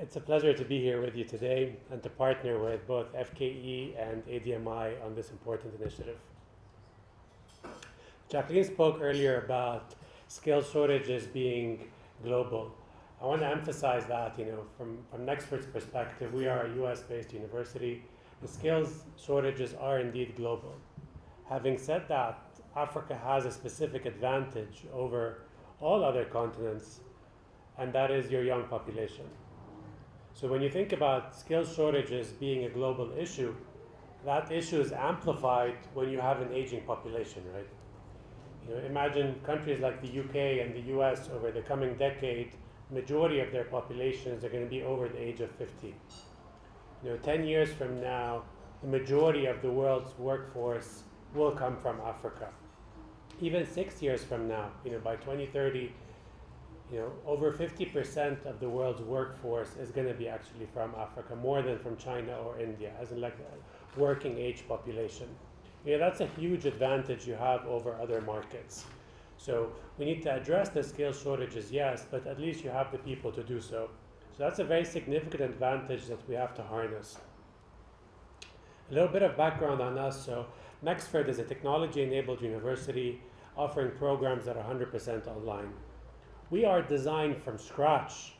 It's a pleasure to be here with you today and to partner with both FKE and ADMI on this important initiative. Jacqueline spoke earlier about skill shortages being global. I want to emphasize that, from Nexford's perspective, we are a US-based university. The skills shortages are indeed global. Having said that, Africa has a specific advantage over all other continents, and that is your young population. So when you think about skills shortages being a global issue, that issue is amplified when you have an aging population, right? Imagine countries like the UK and the US over the coming decade, majority of their populations are going to be over the age of 50. 10 years from now, the majority of the world's workforce will come from Africa. Even 6 years from now, by 2030, over 50% of the world's workforce is going to be actually from Africa, more than from China or India, as in like a working age population. That's a huge advantage you have over other markets. So we need to address the skills shortages, yes, but at least you have the people to do so. So that's a very significant advantage that we have to harness. A little bit of background on us. So Nexford is a technology-enabled university offering programs that are 100% online. We are designed from scratch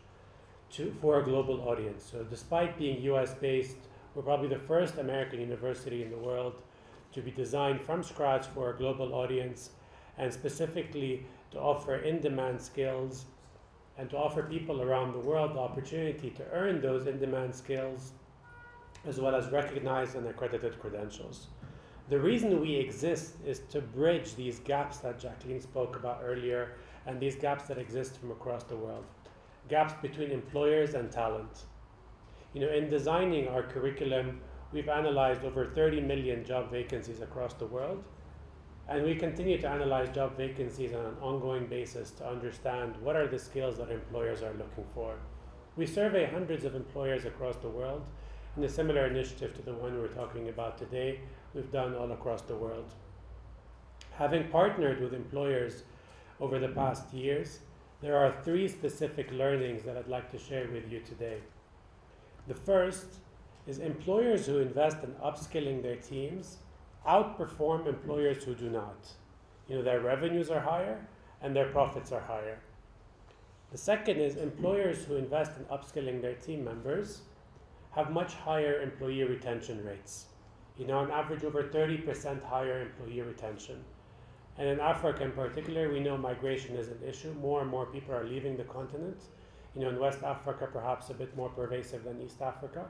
for a global audience. So despite being US-based, we're probably the first American university in the world to be designed from scratch for a global audience, and specifically to offer in-demand skills and to offer people around the world the opportunity to earn those in-demand skills as well as recognized and accredited credentials. The reason we exist is to bridge these gaps that Jacqueline spoke about earlier and these gaps that exist from across the world. Gaps between employers and talent. In designing our curriculum, we've analyzed over 30 million job vacancies across the world, and we continue to analyze job vacancies on an ongoing basis to understand what are the skills that employers are looking for. We survey hundreds of employers across the world in a similar initiative to the one we're talking about today. We've done all across the world. Having partnered with employers over the past years, there are 3 specific learnings that I'd like to share with you today. The first is employers who invest in upskilling their teams outperform employers who do not. Their revenues are higher and their profits are higher. The second is employers who invest in upskilling their team members have much higher employee retention rates. On average, over 30% higher employee retention. And in Africa in particular, we know migration is an issue. More and more people are leaving the continent. In West Africa, perhaps a bit more pervasive than East Africa,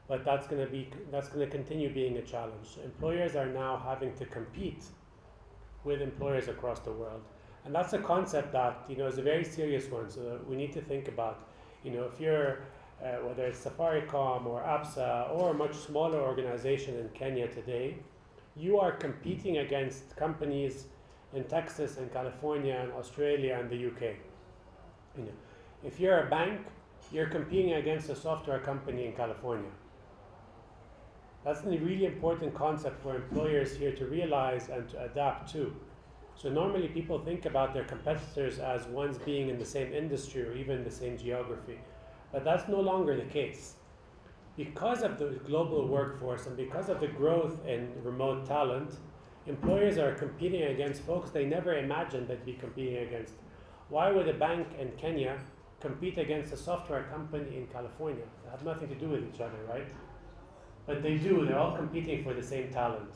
but that's going to continue being a challenge. So employers are now having to compete with employers across the world, and that's a concept that is a very serious one. So we need to think about, if you're whether it's Safaricom or ABSA or a much smaller organization in Kenya today, you are competing against companies in Texas and California and Australia and the UK. If you're a bank, you're competing against a software company in California. That's a really important concept for employers here to realize and to adapt to. So normally people think about their competitors as ones being in the same industry or even the same geography. But that's no longer the case. Because of the global workforce and because of the growth in remote talent, employers are competing against folks they never imagined they'd be competing against. Why would a bank in Kenya compete against a software company in California? They have nothing to do with each other, right? But they do. They're all competing for the same talent.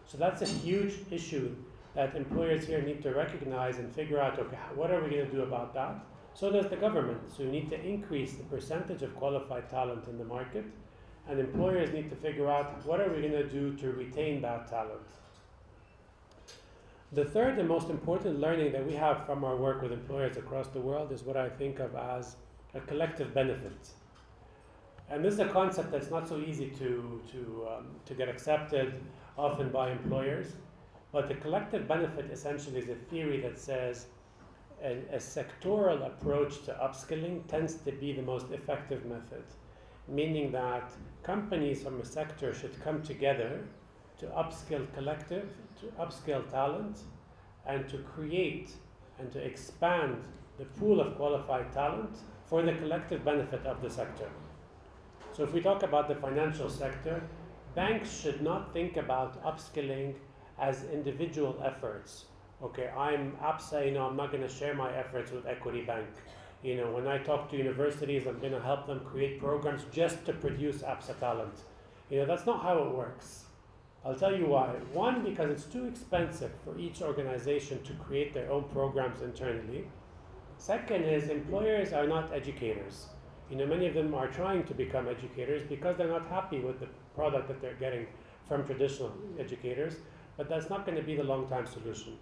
So that's a huge issue that employers here need to recognize and figure out, okay, what are we going to do about that? So does the government. So you need to increase the percentage of qualified talent in the market, and employers need to figure out what are we going to do to retain that talent. The third and most important learning that we have from our work with employers across the world is what I think of as a collective benefit. And this is a concept that's not so easy to get accepted often by employers, but the collective benefit essentially is a theory that says a sectoral approach to upskilling tends to be the most effective method, meaning that companies from a sector should come together to upskill collective, to upskill talent, and to create and to expand the pool of qualified talent for the collective benefit of the sector. So if we talk about the financial sector, banks should not think about upskilling as individual efforts. Okay, I'm APSA, I'm not going to share my efforts with Equity Bank. When I talk to universities, I'm going to help them create programs just to produce APSA talent. That's not how it works. I'll tell you why. One, because it's too expensive for each organization to create their own programs internally. Second is employers are not educators. Many of them are trying to become educators because they're not happy with the product that they're getting from traditional educators, but that's not going to be the long-term solution.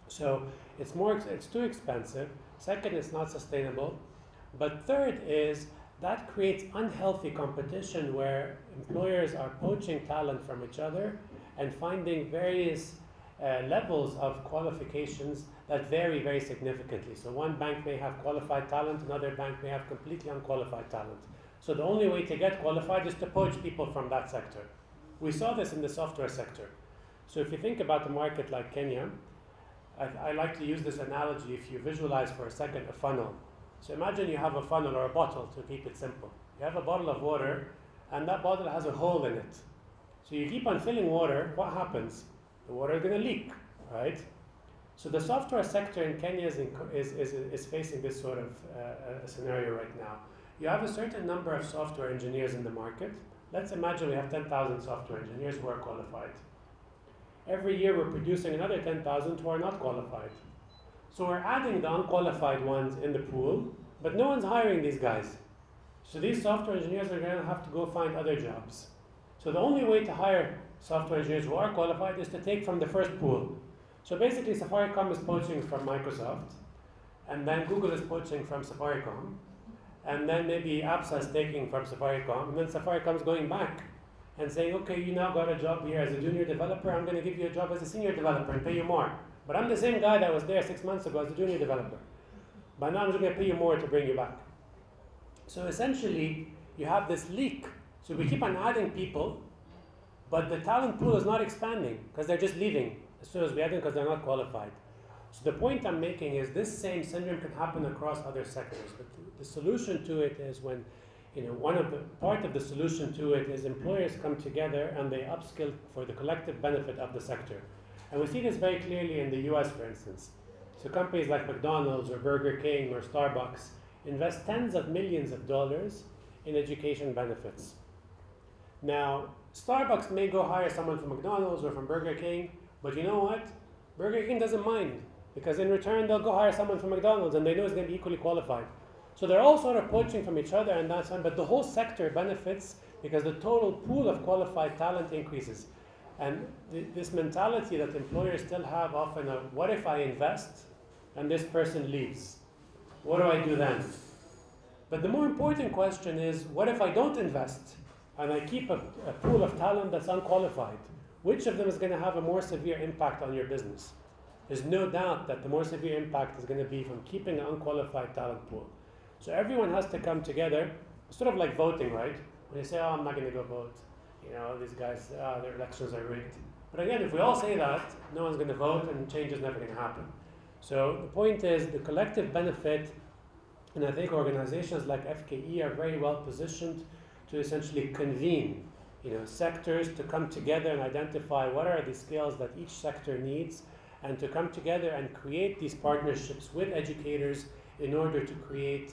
So it's too expensive. Second, it's not sustainable. But third is that creates unhealthy competition where employers are poaching talent from each other and finding various levels of qualifications that vary very significantly. So one bank may have qualified talent, another bank may have completely unqualified talent. So the only way to get qualified is to poach people from that sector. We saw this in the software sector. So if you think about a market like Kenya, I like to use this analogy. If you visualize for a second a funnel. So imagine you have a funnel or a bottle, to keep it simple. You have a bottle of water, and that bottle has a hole in it. So you keep on filling water, what happens? The water is going to leak, right? So the software sector in Kenya is facing this sort of scenario right now. You have a certain number of software engineers in the market. Let's imagine we have 10,000 software engineers who are qualified. Every year we're producing another 10,000 who are not qualified. So we're adding the unqualified ones in the pool, but no one's hiring these guys. So these software engineers are going to have to go find other jobs. So the only way to hire software engineers who are qualified is to take from the first pool. So basically Safaricom is poaching from Microsoft, and then Google is poaching from Safaricom, and then maybe APSA is taking from Safaricom, and then Safaricom is going back and saying, okay, you now got a job here as a junior developer, I'm going to give you a job as a senior developer and pay you more. But I'm the same guy that was there 6 months ago as a junior developer. But now I'm just going to pay you more to bring you back. So essentially, you have this leak. So we keep on adding people, but the talent pool is not expanding because they're just leaving as soon as we add them because they're not qualified. So the point I'm making is this same syndrome can happen across other sectors. But the solution to it is when, part of the solution to it is employers come together and they upskill for the collective benefit of the sector. And we see this very clearly in the US, for instance. So companies like McDonald's or Burger King or Starbucks invest tens of millions of dollars in education benefits. Now, Starbucks may go hire someone from McDonald's or from Burger King, but you know what? Burger King doesn't mind, because in return they'll go hire someone from McDonald's and they know it's going to be equally qualified. So they're all sort of poaching from each other, and that's fine, but the whole sector benefits because the total pool of qualified talent increases. And this mentality that employers still have often of, what if I invest and this person leaves? What do I do then? But the more important question is, what if I don't invest and I keep a pool of talent that's unqualified? Which of them is going to have a more severe impact on your business? There's no doubt that the more severe impact is going to be from keeping an unqualified talent pool. So everyone has to come together, sort of like voting, right? When you say, oh, I'm not going to go vote. These guys, their elections are rigged. But again, if we all say that, no one's going to vote and change is never going to happen. So the point is the collective benefit, and I think organizations like FKE are very well positioned to essentially convene sectors to come together and identify what are the skills that each sector needs, and to come together and create these partnerships with educators in order to create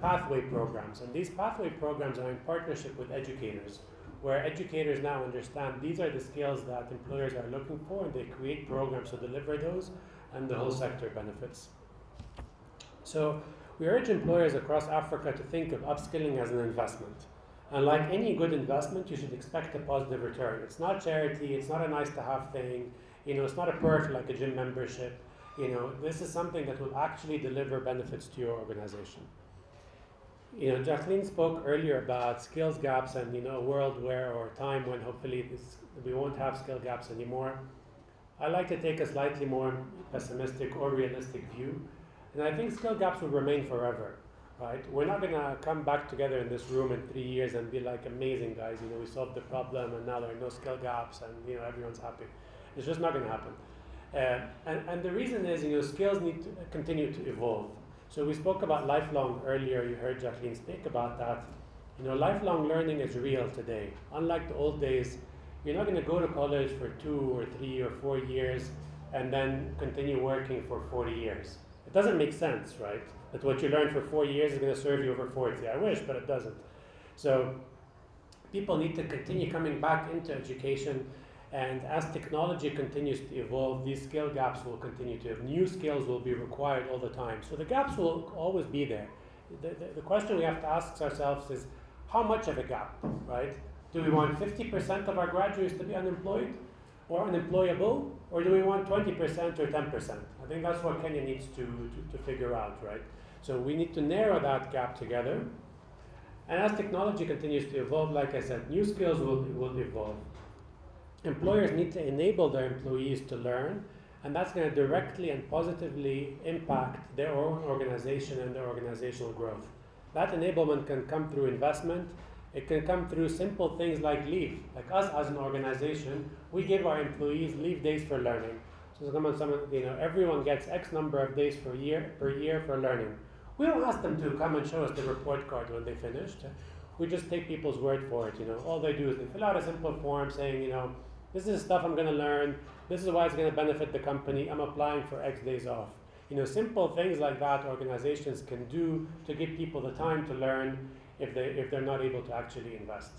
pathway programs. And these pathway programs are in partnership with educators, where educators now understand these are the skills that employers are looking for, and they create programs to deliver those, and the whole sector benefits. So we urge employers across Africa to think of upskilling as an investment. And like any good investment, you should expect a positive return. It's not charity, it's not a nice to have thing, it's not a perk like a gym membership. This is something that will actually deliver benefits to your organization. Jacqueline spoke earlier about skills gaps and a world where, or time when hopefully we won't have skill gaps anymore. I like to take a slightly more pessimistic or realistic view, and I think skill gaps will remain forever, right? We're not going to come back together in this room in 3 years and be like, amazing guys, we solved the problem and now there are no skill gaps and everyone's happy. It's just not going to happen. And the reason is, skills need to continue to evolve. So we spoke about lifelong earlier. You heard Jacqueline speak about that. You know, lifelong learning is real today. Unlike the old days, you're not going to go to college for 2 or 3 or 4 years and then continue working for 40 years. It doesn't make sense, right? That what you learn for 4 years is going to serve you over 40. I wish, but it doesn't. So people need to continue coming back into education, and as technology continues to evolve, these skill gaps will continue to have. New skills will be required all the time. So the gaps will always be there. The question we have to ask ourselves is, how much of a gap, right? Do we want 50% of our graduates to be unemployed or unemployable, or do we want 20% or 10%? I think that's what Kenya needs to figure out, right? So we need to narrow that gap together. And as technology continues to evolve, like I said, new skills will evolve. Employers need to enable their employees to learn, and that's going to directly and positively impact their own organization and their organizational growth. That enablement can come through investment. It can come through simple things like leave. Like us as an organization, we give our employees leave days for learning. So everyone gets X number of days per year for learning. We don't ask them to come and show us the report card when they finished. We just take people's word for it. All they do is they fill out a simple form saying, this is stuff I'm going to learn. This is why it's going to benefit the company. I'm applying for X days off. Simple things like that organizations can do to give people the time to learn if they're not able to actually invest.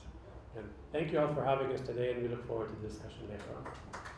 And thank you all for having us today, and we look forward to the discussion later on.